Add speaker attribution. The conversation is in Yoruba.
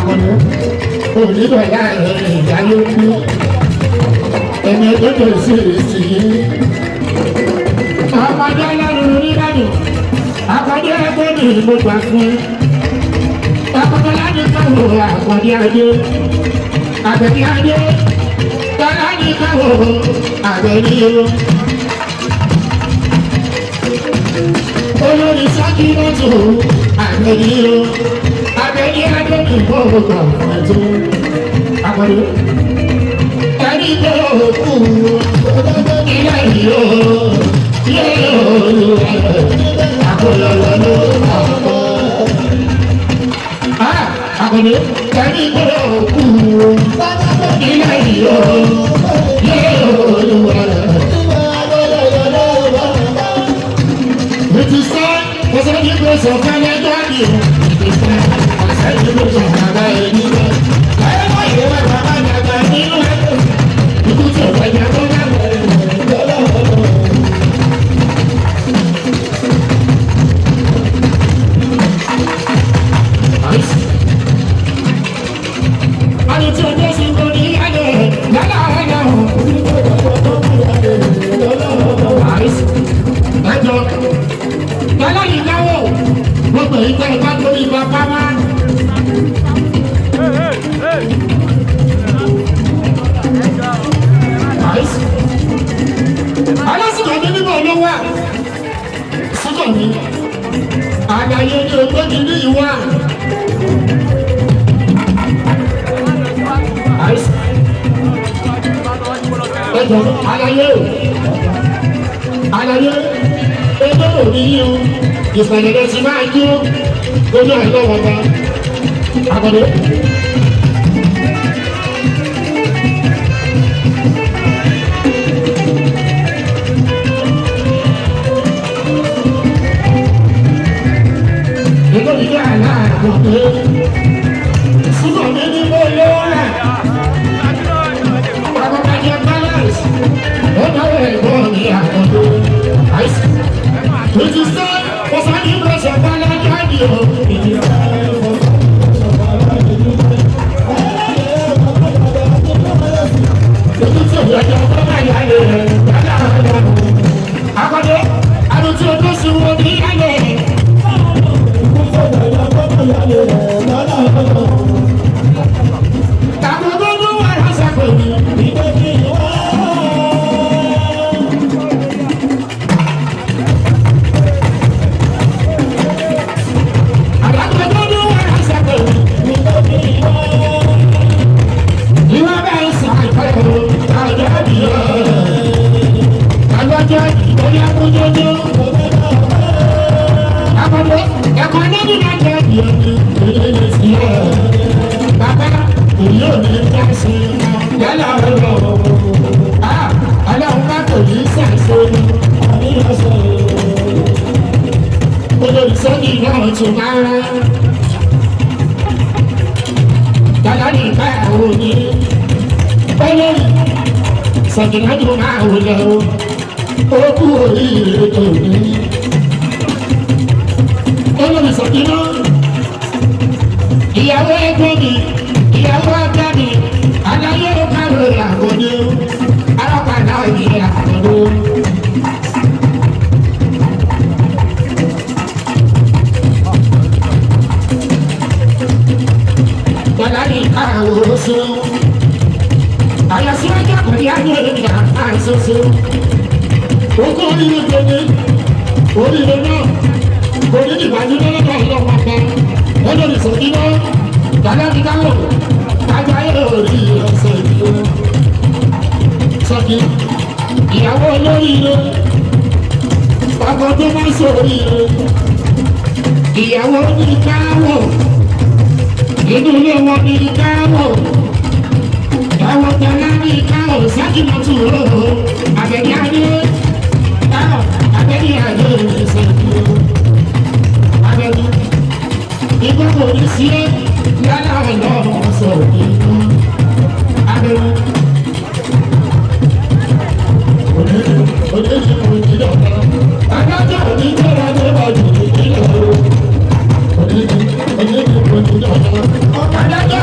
Speaker 1: àkọ́nú onídọ̀ ìyá ìyá ló kú ẹni ẹjọ́ tó sì sí ọmọdé ọlọ́run onídàájú àkọ́dé ẹgbẹ́ mi mo gbà fún ọkọ̀tọ̀ láti káwọ́ àkọ́dé adé àgbẹ̀dí adé tọ́lá ní káwọ́ àgbẹ̀dí o. Olórí sákì lọ́tò àgbẹ̀dí o àgbẹ̀dí adé mi bọ̀ ọ̀gbà ẹ̀tọ́ àkọ́dé ẹni tó kú ilé yìí o yóò àkọlọ́lọ́ ló àkọ́. Àkọ́dé ẹni tó kú ilé yìí o yóò it is time for celebration of Canada. It is time for celebration of Canada. Ayẹyẹ ni ogójì ní ìwà. Ẹjọ́ ayẹyẹ ẹgbẹ́ òní yìí o ìpàdé ti máa jó lójú àìlọ́wọ́ bá àkọ́dé. Súnmọ́ mi ní mo lówó rẹ̀. Bàbá bá jẹ balance. Ó náwó ẹ̀gbọ́n mi àkọ́dé. Ètò sẹ́ ọ̀sán ní ìgbésẹ̀ balẹ̀ jáde o. Ètò tí òbí ọjọ́ ọgbọ́n máa yá lé rẹ̀. Àkọ́dé, àdùtí ojú sí wo ní ayé rẹ̀. Sọ̀kìnàjò máa wò lọ, ó kú oríire tòní. Olórí Sọ̀kìnà, ìyàwó ẹgbẹ́ mi, ìyàwó ọjà mi, aláyé ó kárò àkọ́dé, arápàdà òye àkọ́dé. Bọ́lá ní káàwó oṣù. Ayọ̀síwájú àkọ́dé ayé ìgbà àìsóso. Ogún oríire tòní, oríire náà, kò ní ìbànújẹ́ lọ́dọ̀ ìlọ́wọ́ kan. Olórí Sọ̀kìnà, bàbá mi dáwọ̀, ajá ayé orí ọ̀sẹ̀ ìlú. Sọ̀kìnà, ìyàwó olóríire, ọkọ tó máa ń sóríire. Ìyàwó ní káwọ̀, inú ilé wọn ní káwọ̀. Ẹ̀wọ̀n tẹ̀lé ní káwọ̀ Sọ̀kìnà tù rò ó. Àbẹ̀ní adé, káwọ̀, àbẹ̀ní adé ìṣèlú. Àbẹ̀ní, ìgbà kò ní sí ẹ́ yálà ọlọ́run Sọ̀kìnà. Àbẹ̀ní, onídìí kò ní dọ̀tà. Adájọ́ òní jẹ́ra ní ọdún ìdílé o. Onídìí kò ní dọ̀tà. Adájọ́